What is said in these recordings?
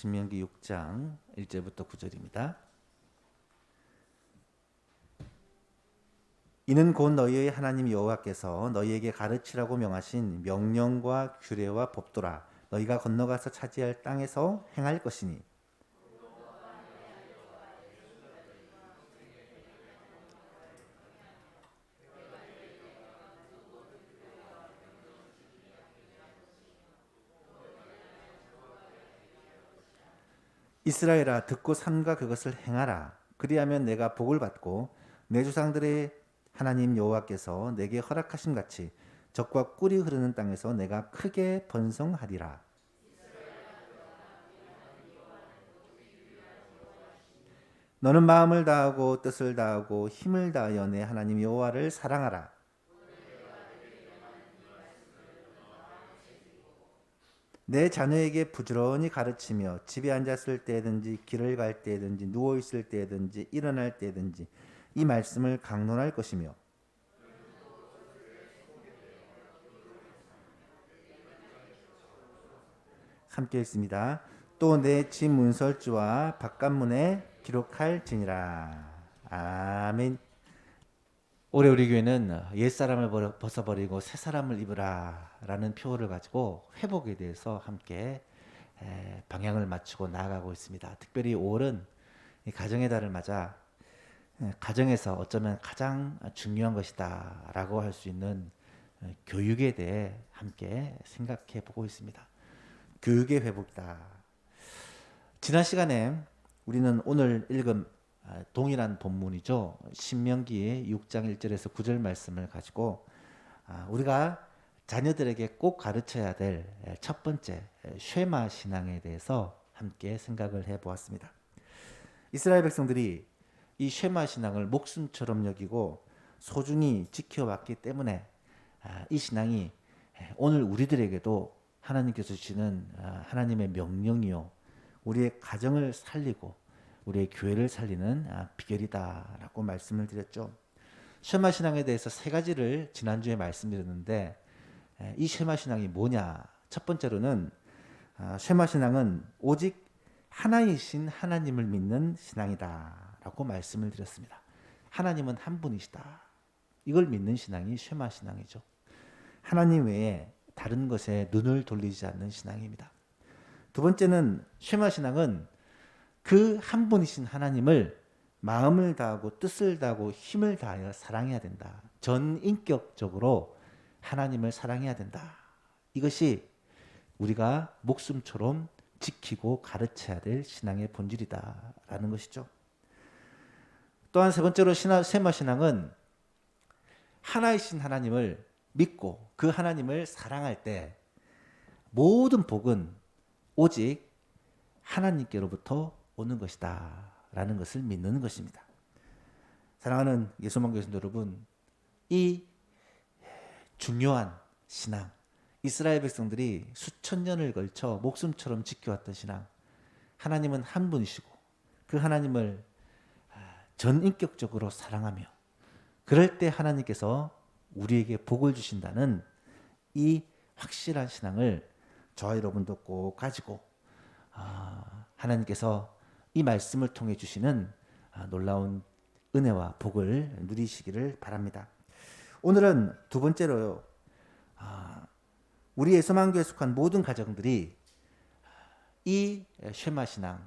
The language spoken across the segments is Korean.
신명기 6장 1절부터 9절입니다. 이는 곧 너희의 하나님 여호와께서 너희에게 가르치라고 명하신 명령과 규례와 법도라. 너희가 건너가서 차지할 땅에서 행할 것이니 이스라엘아 듣고 삼가 그것을 행하라. 그리하면 내가 복을 받고 내 조상들의 하나님 여호와께서 내게 허락하신 같이 적과 꿀이 흐르는 땅에서 내가 크게 번성하리라. 너는 마음을 다하고 뜻을 다하고 힘을 다하여 내 하나님 여호와를 사랑하라. 내 자녀에게 부지런히 가르치며 집에 앉았을 때든지 길을 갈 때든지 누워 있을 때든지 일어날 때든지 이 말씀을 강론할 것이며 함께 읽습니다. 또 내 집 문설주와 바깥문에 기록할지니라. 아멘. 올해 우리 교회는 옛사람을 벗어버리고 새사람을 입으라 라는 표어를 가지고 회복에 대해서 함께 방향을 맞추고 나아가고 있습니다. 특별히 5월은 가정의 달을 맞아 가정에서 어쩌면 가장 중요한 것이다 라고 할 수 있는 교육에 대해 함께 생각해 보고 있습니다. 교육의 회복이다. 지난 시간에 우리는 오늘 읽은 동일한 본문이죠. 신명기 6장 1절에서 9절 말씀을 가지고 우리가 자녀들에게 꼭 가르쳐야 될 첫 번째 쉐마 신앙에 대해서 함께 생각을 해보았습니다. 이스라엘 백성들이 이 쉐마 신앙을 목숨처럼 여기고 소중히 지켜왔기 때문에 이 신앙이 오늘 우리들에게도 하나님께서 주시는 하나님의 명령이요 우리의 가정을 살리고 우리의 교회를 살리는 비결이다라고 말씀을 드렸죠. 쉐마 신앙에 대해서 세 가지를 지난주에 말씀드렸는데 이 쉐마 신앙이 뭐냐? 첫 번째로는 쉐마 신앙은 오직 하나이신 하나님을 믿는 신앙이다라고 말씀을 드렸습니다. 하나님은 한 분이시다. 이걸 믿는 신앙이 쉐마 신앙이죠. 하나님 외에 다른 것에 눈을 돌리지 않는 신앙입니다. 두 번째는 쉐마 신앙은 그 한 분이신 하나님을 마음을 다하고 뜻을 다하고 힘을 다하여 사랑해야 된다. 전인격적으로 하나님을 사랑해야 된다. 이것이 우리가 목숨처럼 지키고 가르쳐야 될 신앙의 본질이다라는 것이죠. 또한 세 번째로 쉐마 신앙은 하나이신 하나님을 믿고 그 하나님을 사랑할 때 모든 복은 오직 하나님께로부터 오는 것이다 라는 것을 믿는 것입니다. 사랑하는 예수만 교신 여러분, 이 중요한 신앙, 이스라엘 백성들이 수천 년을 걸쳐 목숨처럼 지켜왔던 신앙, 하나님은 한 분이시고 그 하나님을 전인격적으로 사랑하며 그럴 때 하나님께서 우리에게 복을 주신다는 이 확실한 신앙을 저와 여러분도 꼭 가지고 하나님께서 이 말씀을 통해 주시는 놀라운 은혜와 복을 누리시기를 바랍니다. 오늘은 두 번째로요. 우리 예수만교에 속한 모든 가정들이 이 쉐마 신앙,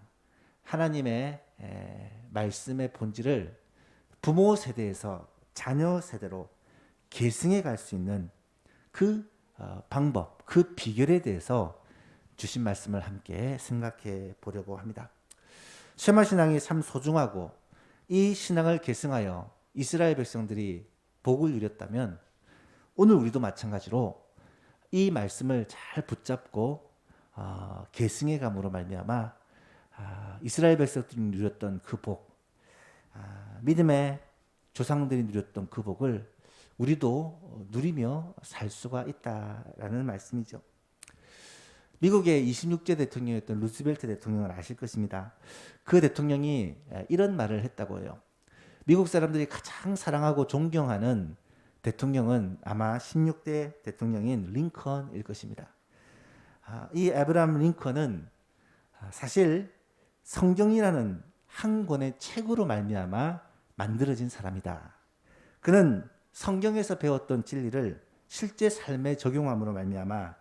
하나님의 말씀의 본질을 부모 세대에서 자녀 세대로 계승해 갈 수 있는 그 방법, 그 비결에 대해서 주신 말씀을 함께 생각해 보려고 합니다. 쉐마 신앙이 참 소중하고 이 신앙을 계승하여 이스라엘 백성들이 복을 누렸다면 오늘 우리도 마찬가지로 이 말씀을 잘 붙잡고 계승해 감으로 말미암아 이스라엘 백성들이 누렸던 그 복, 믿음의 조상들이 누렸던 그 복을 우리도 누리며 살 수가 있다라는 말씀이죠. 미국의 26제 대통령이었던 루스벨트 대통령을 아실 것입니다. 그 대통령이 이런 말을 했다고 해요. 미국 사람들이 가장 사랑하고 존경하는 대통령은 아마 16대 대통령인 링컨일 것입니다. 이 에브라함 링컨은 사실 성경이라는 한 권의 책으로 말미암아 만들어진 사람이다. 그는 성경에서 배웠던 진리를 실제 삶에 적용함으로 말미암아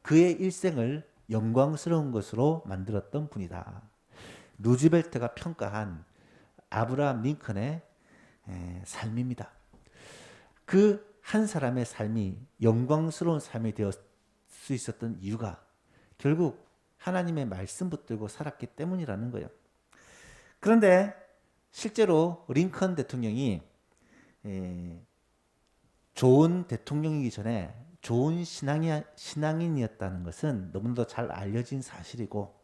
그의 일생을 영광스러운 것으로 만들었던 분이다. 루즈벨트가 평가한 아브라함 링컨의 삶입니다. 그 한 사람의 삶이 영광스러운 삶이 되었을 수 있었던 이유가 결국 하나님의 말씀 붙들고 살았기 때문이라는 거예요. 그런데 실제로 링컨 대통령이 좋은 대통령이기 전에 좋은 신앙인이었다는 것은 너무나도 잘 알려진 사실이고,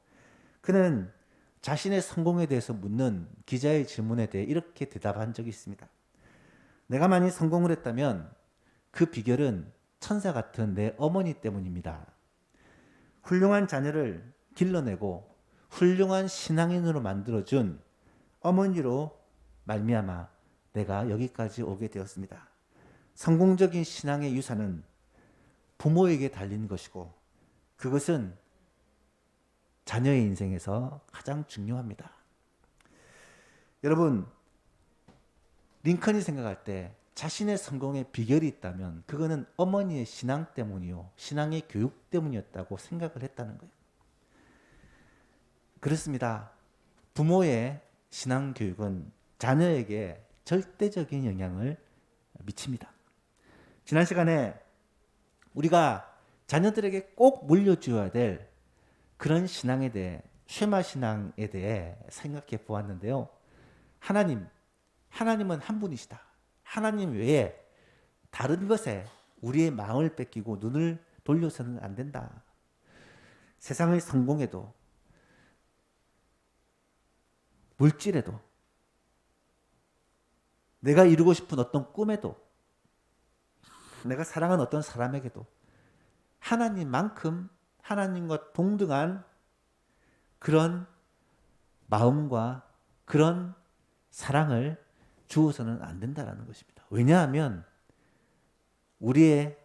그는 자신의 성공에 대해서 묻는 기자의 질문에 대해 이렇게 대답한 적이 있습니다. 내가 많이 성공을 했다면 그 비결은 천사 같은 내 어머니 때문입니다. 훌륭한 자녀를 길러내고 훌륭한 신앙인으로 만들어준 어머니로 말미암아 내가 여기까지 오게 되었습니다. 성공적인 신앙의 유산은 부모에게 달린 것이고 그것은 자녀의 인생에서 가장 중요합니다. 여러분, 링컨이 생각할 때 자신의 성공의 비결이 있다면 그거는 어머니의 신앙 때문이요, 신앙의 교육 때문이었다고 생각을 했다는 거예요. 그렇습니다. 부모의 신앙 교육은 자녀에게 절대적인 영향을 미칩니다. 지난 시간에 우리가 자녀들에게 꼭 물려주어야 될 그런 신앙에 대해, 쉐마 신앙에 대해 생각해 보았는데요. 하나님은 한 분이시다. 하나님 외에 다른 것에 우리의 마음을 뺏기고 눈을 돌려서는 안 된다. 세상의 성공에도, 물질에도, 내가 이루고 싶은 어떤 꿈에도, 내가 사랑하는 어떤 사람에게도 하나님만큼 하나님과 동등한 그런 마음과 그런 사랑을 주어서는 안 된다는 것입니다. 왜냐하면 우리의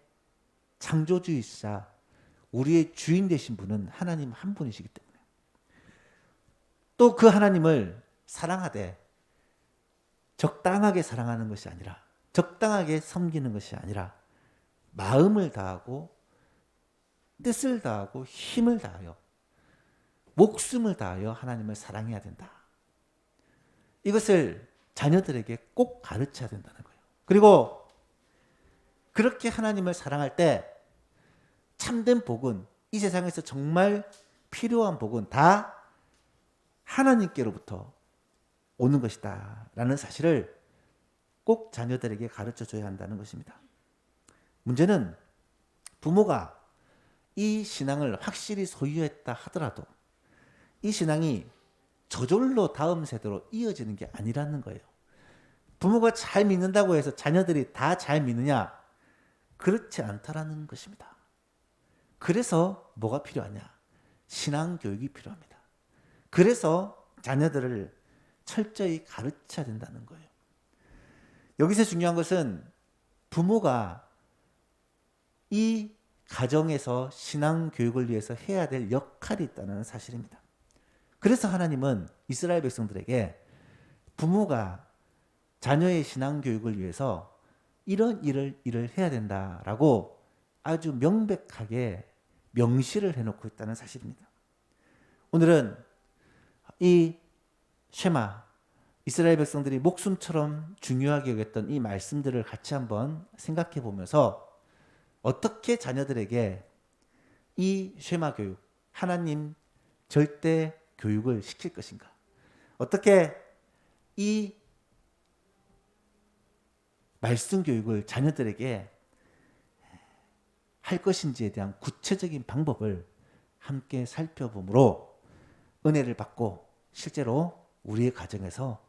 창조주이시자 우리의 주인 되신 분은 하나님 한 분이시기 때문에, 또 그 하나님을 사랑하되 적당하게 사랑하는 것이 아니라, 적당하게 섬기는 것이 아니라 마음을 다하고 뜻을 다하고 힘을 다하여 목숨을 다하여 하나님을 사랑해야 된다. 이것을 자녀들에게 꼭 가르쳐야 된다는 거예요. 그리고 그렇게 하나님을 사랑할 때 참된 복은, 이 세상에서 정말 필요한 복은 다 하나님께로부터 오는 것이다 라는 사실을 꼭 자녀들에게 가르쳐 줘야 한다는 것입니다. 문제는 부모가 이 신앙을 확실히 소유했다 하더라도 이 신앙이 저절로 다음 세대로 이어지는 게 아니라는 거예요. 부모가 잘 믿는다고 해서 자녀들이 다 잘 믿느냐? 그렇지 않다라는 것입니다. 그래서 뭐가 필요하냐? 신앙 교육이 필요합니다. 그래서 자녀들을 철저히 가르쳐야 된다는 거예요. 여기서 중요한 것은 부모가 이 가정에서 신앙 교육을 위해서 해야 될 역할이 있다는 사실입니다. 그래서 하나님은 이스라엘 백성들에게 부모가 자녀의 신앙 교육을 위해서 이런 일을 해야 된다라고 아주 명백하게 명시를 해놓고 있다는 사실입니다. 오늘은 이 쉐마, 이스라엘 백성들이 목숨처럼 중요하게 여겼던 이 말씀들을 같이 한번 생각해 보면서 어떻게 자녀들에게 이 쉐마 교육, 하나님 절대 교육을 시킬 것인가? 어떻게 이 말씀 교육을 자녀들에게 할 것인지에 대한 구체적인 방법을 함께 살펴보므로 은혜를 받고 실제로 우리의 가정에서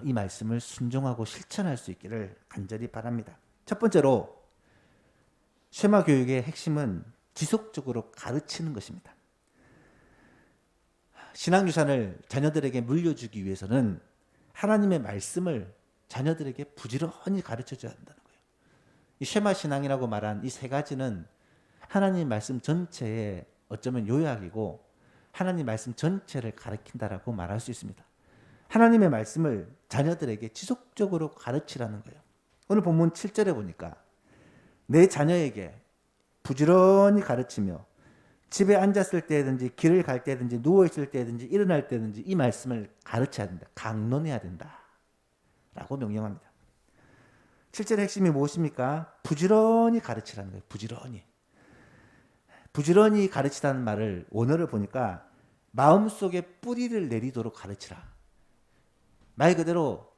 이 말씀을 순종하고 실천할 수 있기를 간절히 바랍니다. 첫 번째로 쉐마 교육의 핵심은 지속적으로 가르치는 것입니다. 신앙유산을 자녀들에게 물려주기 위해서는 하나님의 말씀을 자녀들에게 부지런히 가르쳐줘야 한다는 거예요. 이 쉐마 신앙이라고 말한 이 세 가지는 하나님 말씀 전체의 어쩌면 요약이고 하나님 말씀 전체를 가르친다라고 말할 수 있습니다. 하나님의 말씀을 자녀들에게 지속적으로 가르치라는 거예요. 오늘 본문 7절에 보니까 내 자녀에게 부지런히 가르치며 집에 앉았을 때든지 길을 갈 때든지 누워있을 때든지 일어날 때든지 이 말씀을 가르쳐야 된다. 강론해야 된다. 라고 명령합니다. 7절의 핵심이 무엇입니까? 부지런히 가르치라는 거예요. 부지런히. 부지런히 가르치라는 말을 원어를 보니까 마음속에 뿌리를 내리도록 가르치라. 말 그대로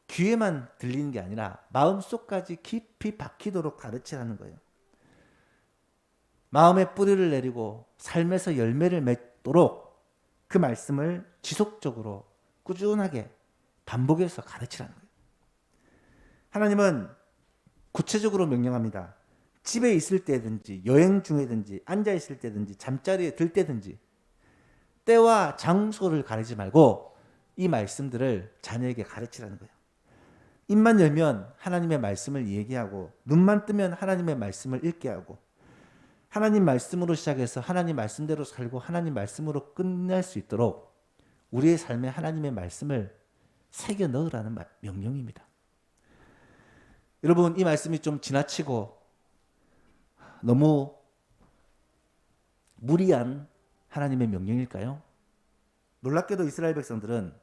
귀에만 들리는 게 아니라 마음속까지 깊이 박히도록 가르치라는 거예요. 마음에 뿌리를 내리고 삶에서 열매를 맺도록 그 말씀을 지속적으로 꾸준하게 반복해서 가르치라는 거예요. 하나님은 구체적으로 명령합니다. 집에 있을 때든지 여행 중이든지 앉아 있을 때든지 잠자리에 들 때든지 때와 장소를 가리지 말고 이 말씀들을 자녀에게 가르치라는 거예요. 입만 열면 하나님의 말씀을 얘기하고 눈만 뜨면 하나님의 말씀을 읽게 하고 하나님 말씀으로 시작해서 하나님 말씀대로 살고 하나님 말씀으로 끝낼 수 있도록 우리의 삶에 하나님의 말씀을 새겨 넣으라는 명령입니다. 여러분, 이 말씀이 좀 지나치고 너무 무리한 하나님의 명령일까요? 놀랍게도 이스라엘 백성들은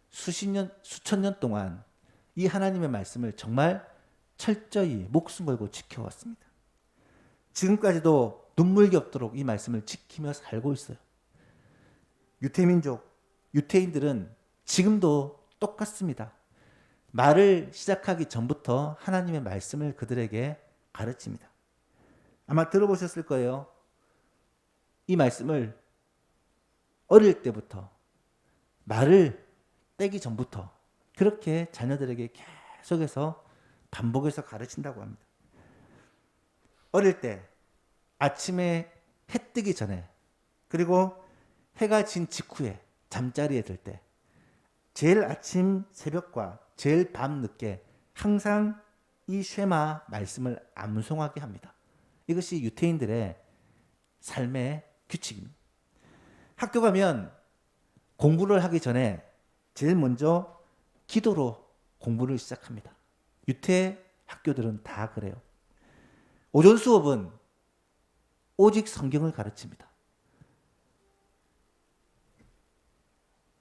수천 년 동안 이 하나님의 말씀을 정말 철저히 목숨 걸고 지켜왔습니다. 지금까지도 눈물겹도록 이 말씀을 지키며 살고 있어요. 유태민족, 유태인들은 지금도 똑같습니다. 말을 시작하기 전부터 하나님의 말씀을 그들에게 가르칩니다. 아마 들어보셨을 거예요. 이 말씀을 어릴 때부터 말을 떼기 전부터 그렇게 자녀들에게 계속해서 반복해서 가르친다고 합니다. 어릴 때 아침에 해 뜨기 전에 그리고 해가 진 직후에 잠자리에 들 때 제일 아침 새벽과 제일 밤 늦게 항상 이 쉐마 말씀을 암송하게 합니다. 이것이 유태인들의 삶의 규칙입니다. 학교 가면 공부를 하기 전에 제일 먼저 기도로 공부를 시작합니다. 유태 학교들은 다 그래요. 오전 수업은 오직 성경을 가르칩니다.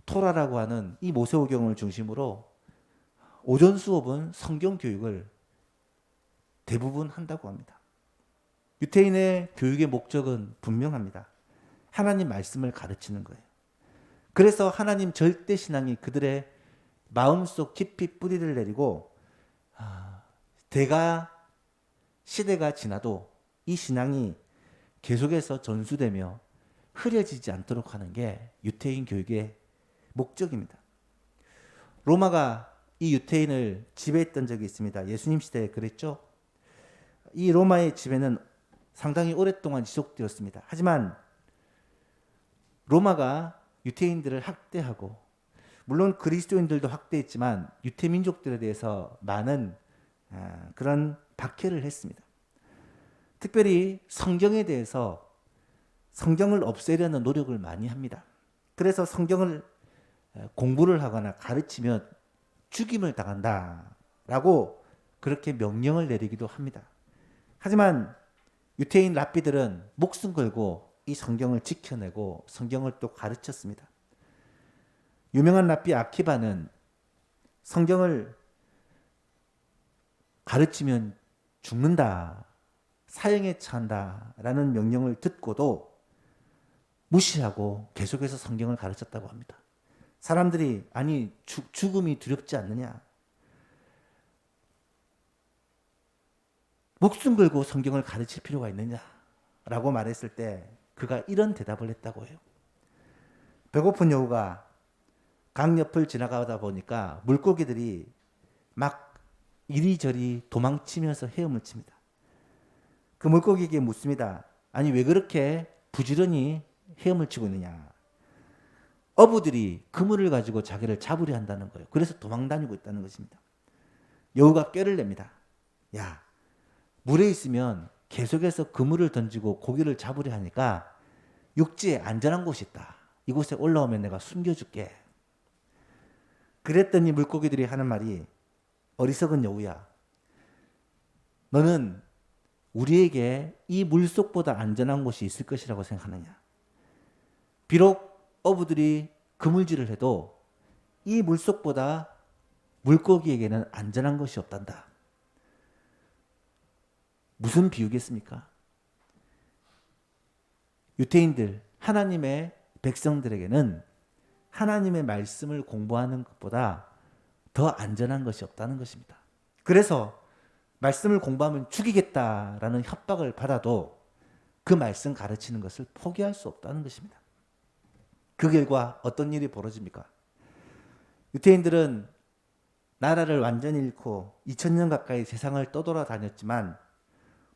토라라고 하는 이 모세오경을 중심으로 오전 수업은 성경 교육을 대부분 한다고 합니다. 유태인의 교육의 목적은 분명합니다. 하나님 말씀을 가르치는 거예요. 그래서 하나님 절대 신앙이 그들의 마음속 깊이 뿌리를 내리고 시대가 지나도 이 신앙이 계속해서 전수되며 흐려지지 않도록 하는 게 유태인 교육의 목적입니다. 로마가 이 유태인을 지배했던 적이 있습니다. 예수님 시대에 그랬죠. 이 로마의 지배는 상당히 오랫동안 지속되었습니다. 하지만 로마가 유태인들을 학대하고 물론 그리스도인들도 학대했지만 유태민족들에 대해서 많은 그런 박해를 했습니다. 특별히 성경에 대해서 성경을 없애려는 노력을 많이 합니다. 그래서 성경을 공부를 하거나 가르치면 죽임을 당한다라고 그렇게 명령을 내리기도 합니다. 하지만 유태인 랍비들은 목숨 걸고 이 성경을 지켜내고 성경을 또 가르쳤습니다. 유명한 랍비 아키바는 성경을 가르치면 죽는다, 사형에 처한다라는 명령을 듣고도 무시하고 계속해서 성경을 가르쳤다고 합니다. 사람들이 아니 죽음이 두렵지 않느냐, 목숨 걸고 성경을 가르칠 필요가 있느냐라고 말했을 때 그가 이런 대답을 했다고 해요. 배고픈 여우가 강 옆을 지나가다 보니까 물고기들이 막 이리저리 도망치면서 헤엄을 칩니다. 그 물고기에게 묻습니다. 아니 왜 그렇게 부지런히 헤엄을 치고 있느냐. 어부들이 그물을 가지고 자기를 잡으려 한다는 거예요. 그래서 도망다니고 있다는 것입니다. 여우가 꾀를 냅니다. 야, 물에 있으면 계속해서 그물을 던지고 고기를 잡으려 하니까 육지에 안전한 곳이 있다. 이곳에 올라오면 내가 숨겨줄게. 그랬더니 물고기들이 하는 말이, 어리석은 여우야, 너는 우리에게 이 물속보다 안전한 곳이 있을 것이라고 생각하느냐. 비록 어부들이 그물질을 해도 이 물속보다 물고기에게는 안전한 것이 없단다. 무슨 비유겠습니까? 유대인들, 하나님의 백성들에게는 하나님의 말씀을 공부하는 것보다 더 안전한 것이 없다는 것입니다. 그래서 말씀을 공부하면 죽이겠다라는 협박을 받아도 그 말씀 가르치는 것을 포기할 수 없다는 것입니다. 그 결과 어떤 일이 벌어집니까? 유대인들은 나라를 완전히 잃고 2000년 가까이 세상을 떠돌아다녔지만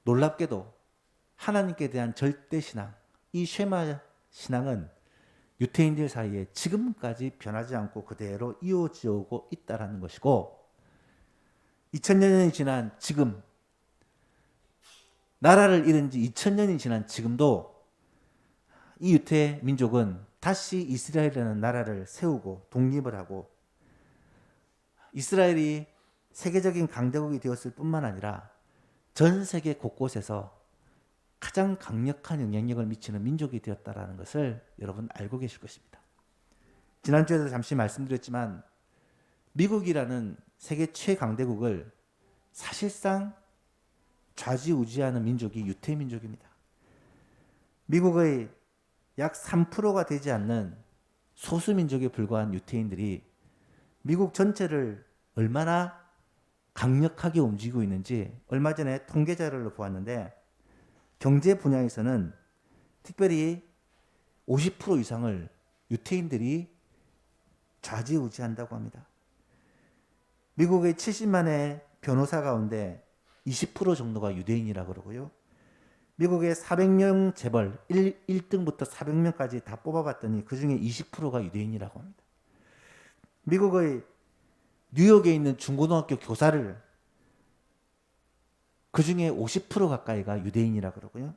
놀랍게도 하나님께 대한 절대신앙, 이 쉐마 신앙은 유대인들 사이에 지금까지 변하지 않고 그대로 이어져 오고 있다는 것이고, 2000년이 지난 지금, 나라를 잃은 지 2000년이 지난 지금도 이 유대 민족은 다시 이스라엘이라는 나라를 세우고 독립을 하고, 이스라엘이 세계적인 강대국이 되었을 뿐만 아니라 전 세계 곳곳에서 가장 강력한 영향력을 미치는 민족이 되었다는 것을 여러분 알고 계실 것입니다. 지난주에도 잠시 말씀드렸지만 미국이라는 세계 최강대국을 사실상 좌지우지하는 민족이 유태민족입니다. 미국의 약 3%가 되지 않는 소수민족에 불과한 유태인들이 미국 전체를 얼마나 강력하게 움직이고 있는지 얼마 전에 통계 자료를 보았는데, 경제 분야에서는 특별히 50% 이상을 유태인들이 좌지우지한다고 합니다. 미국의 70만의 변호사 가운데 20% 정도가 유대인이라고 그러고요. 미국의 400명 재벌 1등부터 400명까지 다 뽑아봤더니 그 중에 20%가 유대인이라고 합니다. 미국의 뉴욕에 있는 중고등학교 교사를 그 중에 50% 가까이가 유대인이라고 그러고요.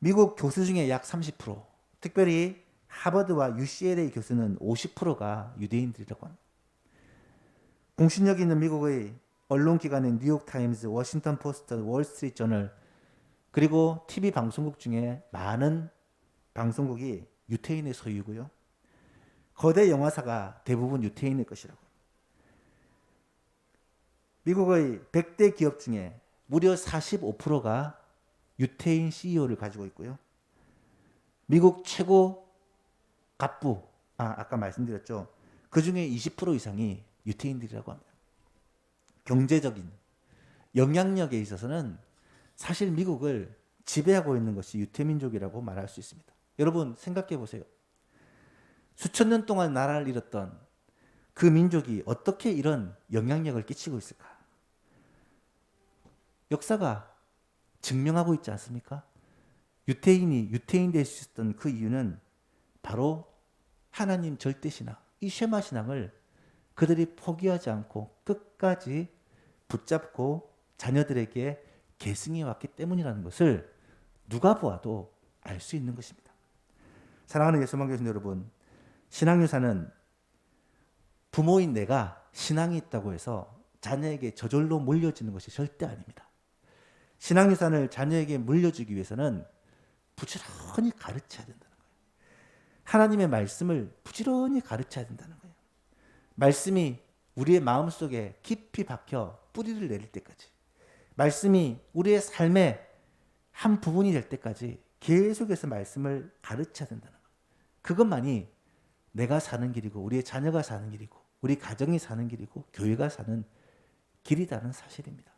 미국 교수 중에 약 30%, 특별히 하버드와 UCLA 교수는 50%가 유대인들이라고 합니다. 공신력 있는 미국의 언론기관인 뉴욕타임즈, 워싱턴 포스트, 월스트리트 저널, 그리고 TV 방송국 중에 많은 방송국이 유태인의 소유고요. 거대 영화사가 대부분 유태인의 것이라고. 미국의 100대 기업 중에 무려 45%가 유태인 CEO를 가지고 있고요. 미국 최고 갑부, 아까 말씀드렸죠. 그 중에 20% 이상이 유태인들이라고 합니다. 경제적인 영향력에 있어서는 사실 미국을 지배하고 있는 것이 유태민족이라고 말할 수 있습니다. 여러분 생각해 보세요. 수천 년 동안 나라를 잃었던 그 민족이 어떻게 이런 영향력을 끼치고 있을까? 역사가 증명하고 있지 않습니까? 유태인이 유태인 될 수 있었던 그 이유는 바로 하나님 절대신앙, 이 쉐마 신앙을 그들이 포기하지 않고 끝까지 붙잡고 자녀들에게 계승해 왔기 때문이라는 것을 누가 보아도 알 수 있는 것입니다. 사랑하는 예수만 교신 여러분, 신앙유산은 부모인 내가 신앙이 있다고 해서 자녀에게 저절로 물려지는 것이 절대 아닙니다. 신앙유산을 자녀에게 물려주기 위해서는 부지런히 가르쳐야 된다는 거예요. 하나님의 말씀을 부지런히 가르쳐야 된다는 거예요. 말씀이 우리의 마음속에 깊이 박혀 뿌리를 내릴 때까지, 말씀이 우리의 삶의 한 부분이 될 때까지 계속해서 말씀을 가르쳐야 된다는 거예요. 그것만이 내가 사는 길이고 우리의 자녀가 사는 길이고 우리 가정이 사는 길이고 교회가 사는 길이라는 사실입니다.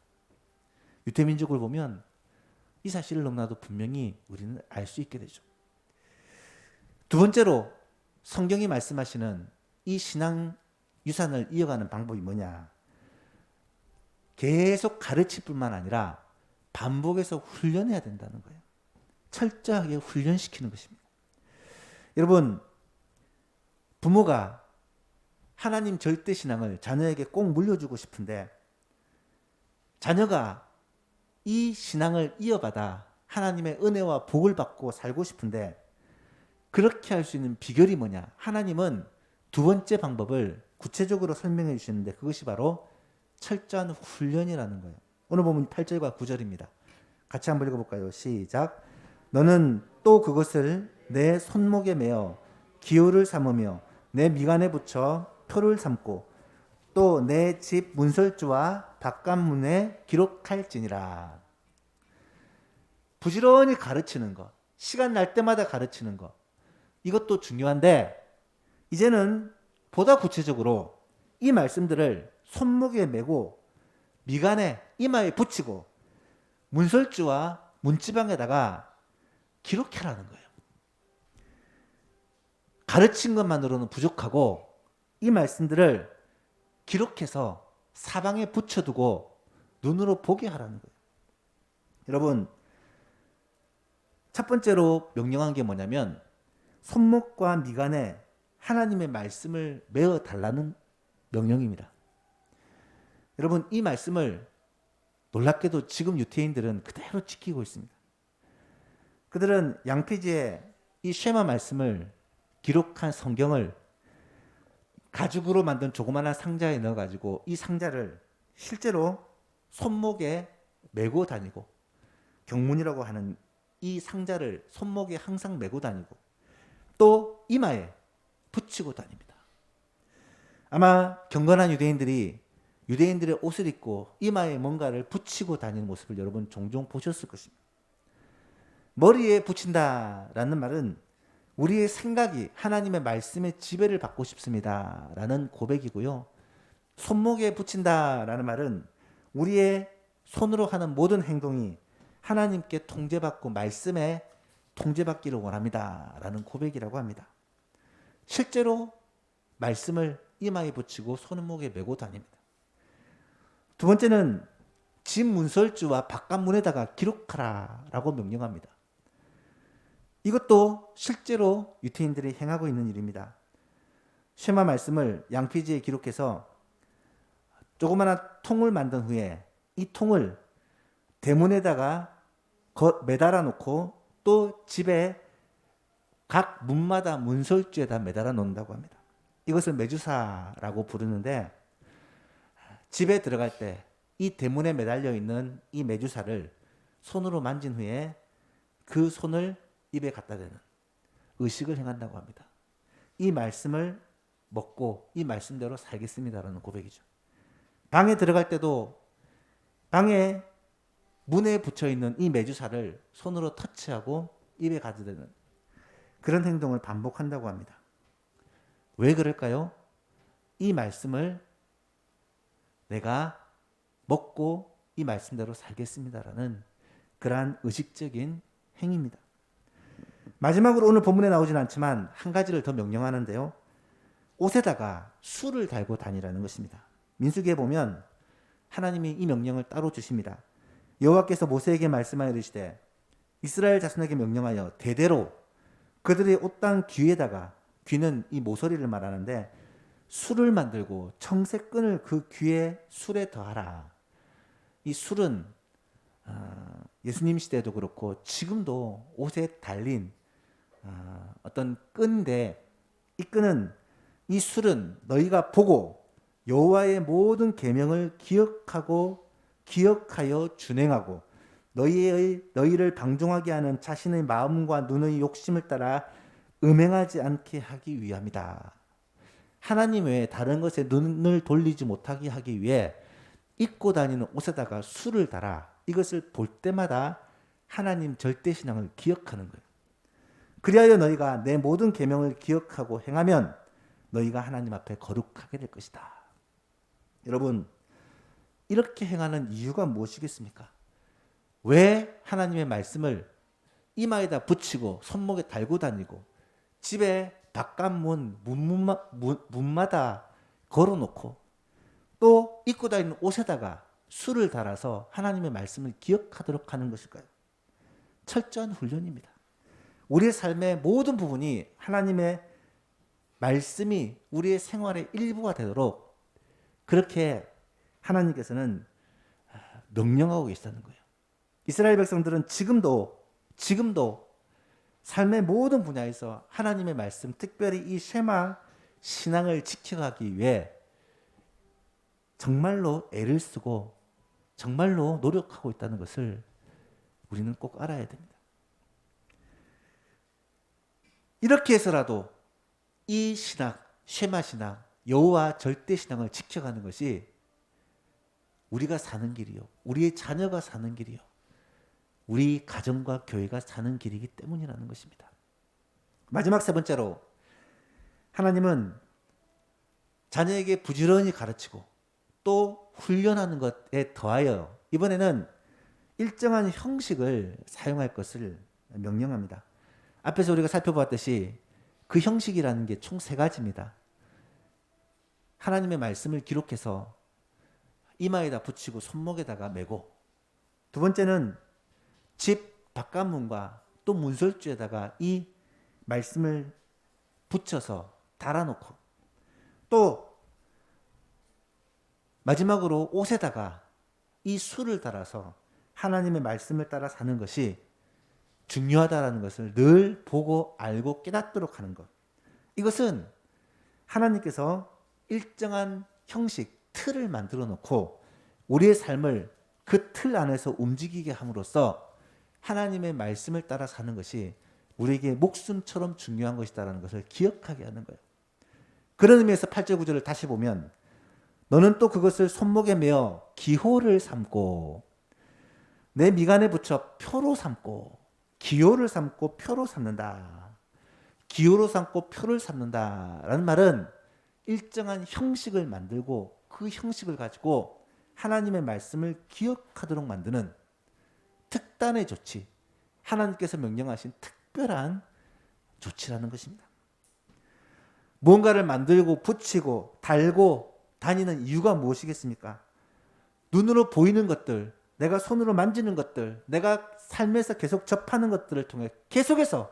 유태민족을 보면 이 사실을 너무나도 분명히 우리는 알 수 있게 되죠. 두 번째로 성경이 말씀하시는 이 신앙 유산을 이어가는 방법이 뭐냐? 계속 가르칠 뿐만 아니라 반복해서 훈련해야 된다는 거예요. 철저하게 훈련시키는 것입니다. 여러분, 부모가 하나님 절대신앙을 자녀에게 꼭 물려주고 싶은데 자녀가 이 신앙을 이어받아 하나님의 은혜와 복을 받고 살고 싶은데 그렇게 할 수 있는 비결이 뭐냐? 하나님은 두 번째 방법을 구체적으로 설명해 주시는데 그것이 바로 철저한 훈련이라는 거예요. 오늘 보면 8절과 9절입니다. 같이 한번 읽어볼까요? 시작. 너는 또 그것을 내 손목에 매어 기호를 삼으며 내 미간에 붙여 표를 삼고 또 내 집 문설주와 바깥문에 기록할지니라. 부지런히 가르치는 것, 시간 날 때마다 가르치는 것, 이것도 중요한데 이제는 보다 구체적으로 이 말씀들을 손목에 메고 미간에 이마에 붙이고 문설주와 문지방에다가 기록해라는 거예요. 가르친 것만으로는 부족하고 이 말씀들을 기록해서 사방에 붙여두고 눈으로 보게 하라는 거예요. 여러분, 첫 번째로 명령한 게 뭐냐면 손목과 미간에 하나님의 말씀을 메어 달라는 명령입니다. 여러분, 이 말씀을 놀랍게도 지금 유태인들은 그대로 지키고 있습니다. 그들은 양피지에 이 쉐마 말씀을 기록한 성경을 가죽으로 만든 조그마한 상자에 넣어가지고 이 상자를 실제로 손목에 메고 다니고 경문이라고 하는 이 상자를 손목에 항상 메고 다니고 또 이마에 붙이고 다닙니다. 아마 경건한 유대인들의 옷을 입고 이마에 뭔가를 붙이고 다니는 모습을 여러분 종종 보셨을 것입니다. 머리에 붙인다라는 말은 우리의 생각이 하나님의 말씀의 지배를 받고 싶습니다 라는 고백이고요. 손목에 붙인다라는 말은 우리의 손으로 하는 모든 행동이 하나님께 통제받고 말씀에 통제받기를 원합니다 라는 고백이라고 합니다. 실제로 말씀을 이마에 붙이고 손목에 메고 다닙니다. 두 번째는 집 문설주와 바깥문에다가 기록하라 라고 명령합니다. 이것도 실제로 유태인들이 행하고 있는 일입니다. 쉐마 말씀을 양피지에 기록해서 조그마한 통을 만든 후에 이 통을 대문에다가 매달아 놓고 또 집에 각 문마다 문설주에다 매달아 놓는다고 합니다. 이것을 매주사라고 부르는데 집에 들어갈 때 이 대문에 매달려 있는 이 매주사를 손으로 만진 후에 그 손을 입에 갖다 대는 의식을 행한다고 합니다. 이 말씀을 먹고 이 말씀대로 살겠습니다라는 고백이죠. 방에 들어갈 때도 방에 문에 붙여 있는 이 매주사를 손으로 터치하고 입에 갖다 대는 그런 행동을 반복한다고 합니다. 왜 그럴까요? 이 말씀을 내가 먹고 이 말씀대로 살겠습니다라는 그러한 의식적인 행위입니다. 마지막으로 오늘 본문에 나오진 않지만 한 가지를 더 명령하는데요. 옷에다가 술을 달고 다니라는 것입니다. 민수기에 보면 하나님이 이 명령을 따로 주십니다. 여호와께서 모세에게 말씀하여 이르시되 이스라엘 자손에게 명령하여 대대로 그들의 옷단 귀에다가, 귀는 이 모서리를 말하는데, 술을 만들고 청색끈을 그 귀에 술에 더하라. 이 술은 예수님 시대에도 그렇고 지금도 옷에 달린 어떤 끈인데, 이 끈은, 이 술은 너희가 보고 여호와의 모든 계명을 기억하여 준행하고 너희를 방종하게 하는 자신의 마음과 눈의 욕심을 따라 음행하지 않게 하기 위함이다. 하나님 외에 다른 것에 눈을 돌리지 못하게 하기 위해 입고 다니는 옷에다가 술을 달아 이것을 볼 때마다 하나님 절대신앙을 기억하는 거예요. 그리하여 너희가 내 모든 계명을 기억하고 행하면 너희가 하나님 앞에 거룩하게 될 것이다. 여러분, 이렇게 행하는 이유가 무엇이겠습니까? 왜 하나님의 말씀을 이마에다 붙이고 손목에 달고 다니고 집에 바깥문 문마다 걸어놓고 또 입고 다니는 옷에다가 술을 달아서 하나님의 말씀을 기억하도록 하는 것일까요? 철저한 훈련입니다. 우리의 삶의 모든 부분이 하나님의 말씀이 우리의 생활의 일부가 되도록 그렇게 하나님께서는 명령하고 계시다는 거예요. 이스라엘 백성들은 지금도 삶의 모든 분야에서 하나님의 말씀, 특별히 이 쉐마 신앙을 지켜가기 위해 정말로 애를 쓰고 정말로 노력하고 있다는 것을 우리는 꼭 알아야 됩니다. 이렇게 해서라도 이 신앙, 쉐마 신앙, 여호와 절대 신앙을 지켜가는 것이 우리가 사는 길이요, 우리의 자녀가 사는 길이요, 우리 가정과 교회가 사는 길이기 때문이라는 것입니다. 마지막 세 번째로, 하나님은 자녀에게 부지런히 가르치고 또 훈련하는 것에 더하여 이번에는 일정한 형식을 사용할 것을 명령합니다. 앞에서 우리가 살펴보았듯이 그 형식이라는 게 총 세 가지입니다. 하나님의 말씀을 기록해서 이마에다 붙이고 손목에다가 메고, 두 번째는 집 바깥문과 또 문설주에다가 이 말씀을 붙여서 달아놓고, 또 마지막으로 옷에다가 이 수를 달아서 하나님의 말씀을 따라 사는 것이 중요하다라는 것을 늘 보고 알고 깨닫도록 하는 것. 이것은 하나님께서 일정한 형식, 틀을 만들어 놓고 우리의 삶을 그 틀 안에서 움직이게 함으로써 하나님의 말씀을 따라 사는 것이 우리에게 목숨처럼 중요한 것이다라는 것을 기억하게 하는 거예요. 그런 의미에서 8절 9절을 다시 보면, 너는 또 그것을 손목에 메어 기호를 삼고 내 미간에 붙여 표로 삼고, 기호를 삼고 표로 삼는다. 기호로 삼고 표를 삼는다 라는 말은 일정한 형식을 만들고 그 형식을 가지고 하나님의 말씀을 기억하도록 만드는 특단의 조치, 하나님께서 명령하신 특별한 조치라는 것입니다. 무언가를 만들고 붙이고 달고 다니는 이유가 무엇이겠습니까? 눈으로 보이는 것들, 내가 손으로 만지는 것들, 내가 삶에서 계속 접하는 것들을 통해 계속해서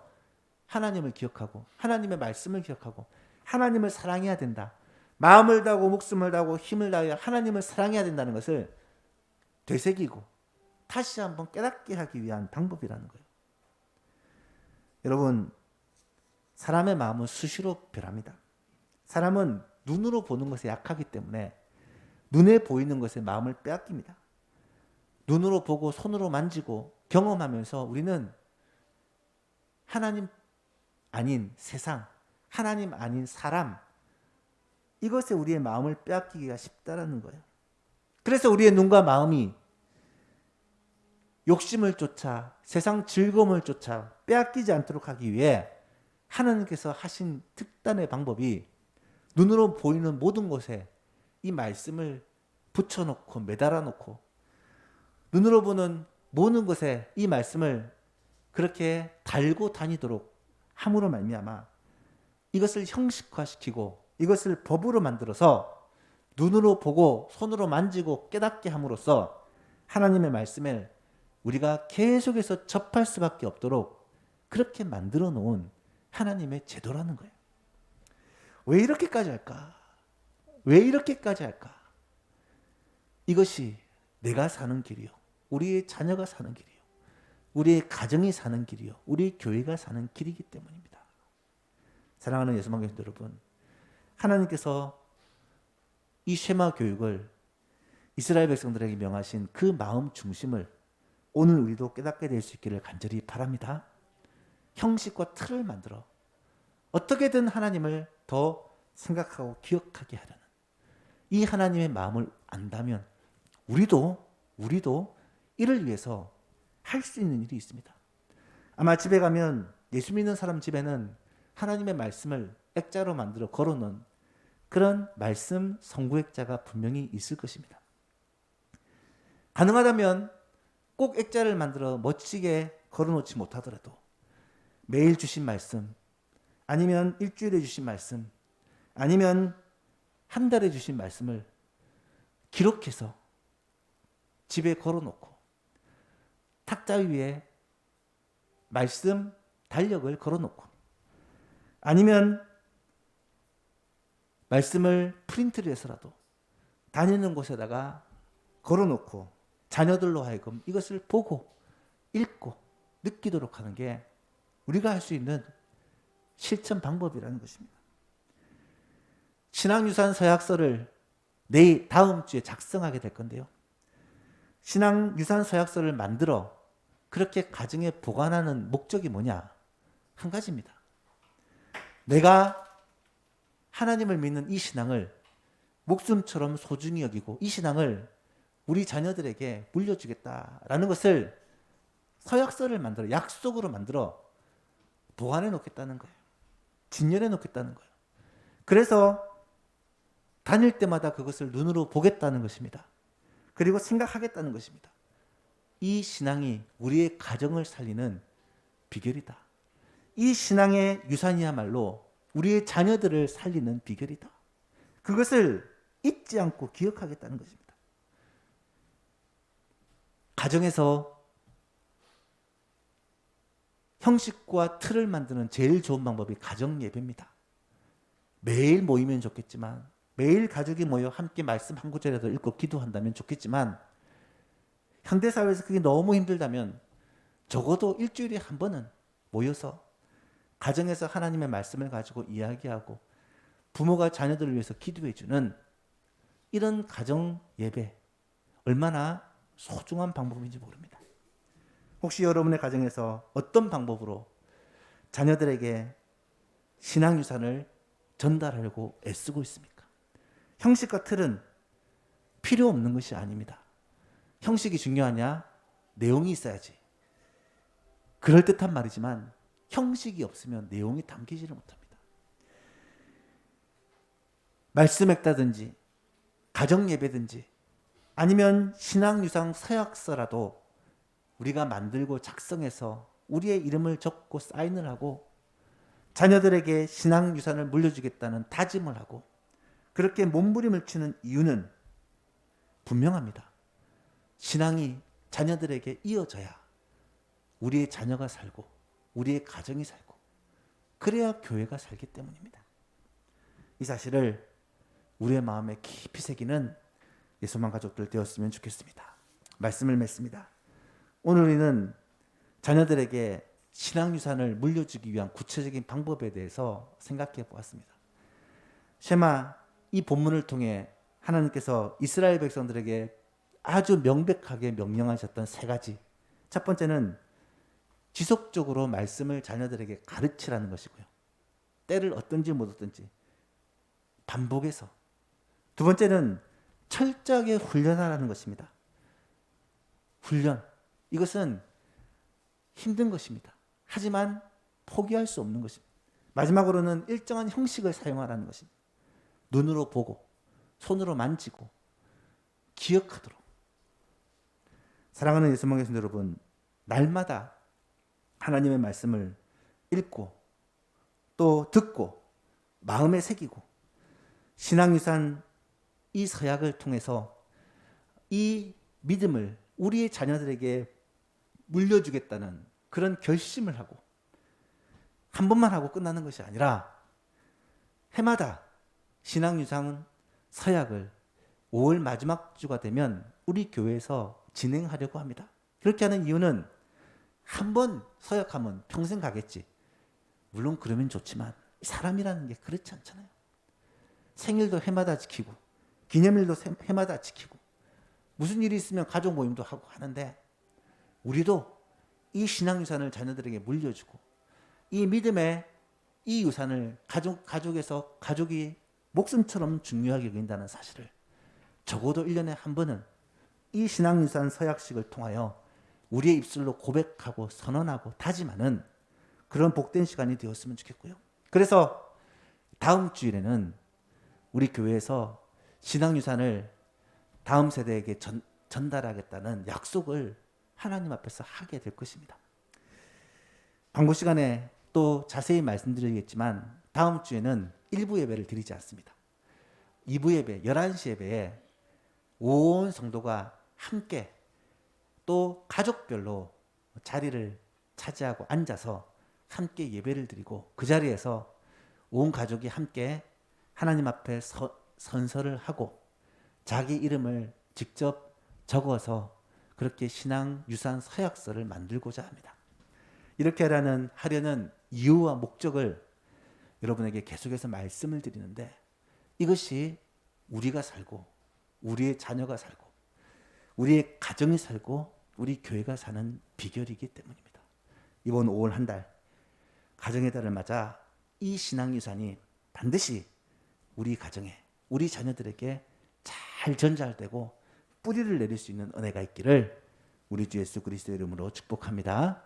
하나님을 기억하고 하나님의 말씀을 기억하고 하나님을 사랑해야 된다. 마음을 다하고 목숨을 다하고 힘을 다하여 하나님을 사랑해야 된다는 것을 되새기고 다시 한번 깨닫게 하기 위한 방법이라는 거예요. 여러분, 사람의 마음은 수시로 변합니다. 사람은 눈으로 보는 것에 약하기 때문에 눈에 보이는 것에 마음을 빼앗깁니다. 눈으로 보고 손으로 만지고 경험하면서 우리는 하나님 아닌 세상, 하나님 아닌 사람, 이것에 우리의 마음을 빼앗기기가 쉽다라는 거예요. 그래서 우리의 눈과 마음이 욕심을 쫓아 세상 즐거움을 쫓아 빼앗기지 않도록 하기 위해 하나님께서 하신 특단의 방법이 눈으로 보이는 모든 곳에 이 말씀을 붙여놓고 매달아 놓고 눈으로 보는 모든 곳에 이 말씀을 그렇게 달고 다니도록 함으로 말미암아 이것을 형식화시키고 이것을 법으로 만들어서 눈으로 보고 손으로 만지고 깨닫게 함으로써 하나님의 말씀을 우리가 계속해서 접할 수밖에 없도록 그렇게 만들어 놓은 하나님의 제도라는 거예요. 왜 이렇게까지 할까? 왜 이렇게까지 할까? 이것이 내가 사는 길이요, 우리의 자녀가 사는 길이요, 우리의 가정이 사는 길이요, 우리 교회가 사는 길이기 때문입니다. 사랑하는 예수만교회 여러분, 하나님께서 이 쉐마 교육을 이스라엘 백성들에게 명하신 그 마음 중심을 오늘 우리도 깨닫게 될 수 있기를 간절히 바랍니다. 형식과 틀을 만들어 어떻게든 하나님을 더 생각하고 기억하게 하려는 이 하나님의 마음을 안다면 우리도 이를 위해서 할 수 있는 일이 있습니다. 아마 집에 가면 예수 믿는 사람 집에는 하나님의 말씀을 액자로 만들어 걸어놓은 그런 말씀 성구액자가 분명히 있을 것입니다. 가능하다면 꼭 액자를 만들어 멋지게 걸어놓지 못하더라도 매일 주신 말씀, 아니면 일주일에 주신 말씀, 아니면 한 달에 주신 말씀을 기록해서 집에 걸어놓고 탁자 위에 말씀 달력을 걸어놓고, 아니면 말씀을 프린트를 해서라도 다니는 곳에다가 걸어놓고 자녀들로 하여금 이것을 보고 읽고 느끼도록 하는 게 우리가 할 수 있는 실천 방법이라는 것입니다. 신앙유산 서약서를 다음 주에 작성하게 될 건데요. 신앙유산 서약서를 만들어 그렇게 가정에 보관하는 목적이 뭐냐? 한 가지입니다. 내가 하나님을 믿는 이 신앙을 목숨처럼 소중히 여기고 이 신앙을 우리 자녀들에게 물려주겠다라는 것을 서약서를 만들어 약속으로 만들어 보관해 놓겠다는 거예요. 진열해 놓겠다는 거예요. 그래서 다닐 때마다 그것을 눈으로 보겠다는 것입니다. 그리고 생각하겠다는 것입니다. 이 신앙이 우리의 가정을 살리는 비결이다. 이 신앙의 유산이야말로 우리의 자녀들을 살리는 비결이다. 그것을 잊지 않고 기억하겠다는 것입니다. 가정에서 형식과 틀을 만드는 제일 좋은 방법이 가정 예배입니다. 매일 모이면 좋겠지만, 매일 가족이 모여 함께 말씀 한 구절이라도 읽고 기도한다면 좋겠지만, 현대사회에서 그게 너무 힘들다면 적어도 일주일에 한 번은 모여서 가정에서 하나님의 말씀을 가지고 이야기하고 부모가 자녀들을 위해서 기도해주는 이런 가정 예배, 얼마나 소중한 방법인지 모릅니다. 혹시 여러분의 가정에서 어떤 방법으로 자녀들에게 신앙유산을 전달하려고 애쓰고 있습니까? 형식과 틀은 필요 없는 것이 아닙니다. 형식이 중요하냐? 내용이 있어야지. 그럴듯한 말이지만 형식이 없으면 내용이 담기지를 못합니다. 말씀 읽다든지 가정 예배든지 아니면 신앙유산 서약서라도 우리가 만들고 작성해서 우리의 이름을 적고 사인을 하고 자녀들에게 신앙유산을 물려주겠다는 다짐을 하고 그렇게 몸부림을 치는 이유는 분명합니다. 신앙이 자녀들에게 이어져야 우리의 자녀가 살고 우리의 가정이 살고 그래야 교회가 살기 때문입니다. 이 사실을 우리의 마음에 깊이 새기는 예수만 가족들 되었으면 좋겠습니다. 말씀을 맺습니다. 오늘 우리는 자녀들에게 신앙유산을 물려주기 위한 구체적인 방법에 대해서 생각해 보았습니다. 쉐마, 이 본문을 통해 하나님께서 이스라엘 백성들에게 아주 명백하게 명령하셨던 세 가지. 첫 번째는 지속적으로 말씀을 자녀들에게 가르치라는 것이고요. 때를 얻든지 못 얻든지 반복해서. 두 번째는 철저하게 훈련하라는 것입니다. 훈련. 이것은 힘든 것입니다. 하지만 포기할 수 없는 것입니다. 마지막으로는 일정한 형식을 사용하라는 것입니다. 눈으로 보고 손으로 만지고 기억하도록. 사랑하는 예수님 성도 여러분, 날마다 하나님의 말씀을 읽고 또 듣고 마음에 새기고 신앙유산 이 서약을 통해서 이 믿음을 우리의 자녀들에게 물려주겠다는 그런 결심을 하고 한 번만 하고 끝나는 것이 아니라 해마다 신앙유산 서약을 5월 마지막 주가 되면 우리 교회에서 진행하려고 합니다. 그렇게 하는 이유는 한 번 서약하면 평생 가겠지. 물론 그러면 좋지만 사람이라는 게 그렇지 않잖아요. 생일도 해마다 지키고 기념일도 해마다 지키고 무슨 일이 있으면 가족 모임도 하고 하는데 우리도 이 신앙유산을 자녀들에게 물려주고 이 믿음의 이 유산을 가족에서 가족이 목숨처럼 중요하게 여긴다는 사실을 적어도 1년에 한 번은 이 신앙유산 서약식을 통하여 우리의 입술로 고백하고 선언하고 다짐하는 그런 복된 시간이 되었으면 좋겠고요. 그래서 다음 주일에는 우리 교회에서 신앙유산을 다음 세대에게 전달하겠다는 약속을 하나님 앞에서 하게 될 것입니다. 광고 시간에 또 자세히 말씀드리겠지만 다음 주에는 1부 예배를 드리지 않습니다. 2부 예배, 11시 예배에 온 성도가 함께 또 가족별로 자리를 차지하고 앉아서 함께 예배를 드리고 그 자리에서 온 가족이 함께 하나님 앞에 선서를 하고 자기 이름을 직접 적어서 그렇게 신앙 유산 서약서를 만들고자 합니다. 이렇게 하려는 이유와 목적을 여러분에게 계속해서 말씀을 드리는데, 이것이 우리가 살고 우리의 자녀가 살고 우리의 가정이 살고 우리 교회가 사는 비결이기 때문입니다. 이번 5월 한 달 가정의 달을 맞아 이 신앙유산이 반드시 우리 가정에, 우리 자녀들에게 잘 전달되고 뿌리를 내릴 수 있는 은혜가 있기를 우리 주 예수 그리스도의 이름으로 축복합니다.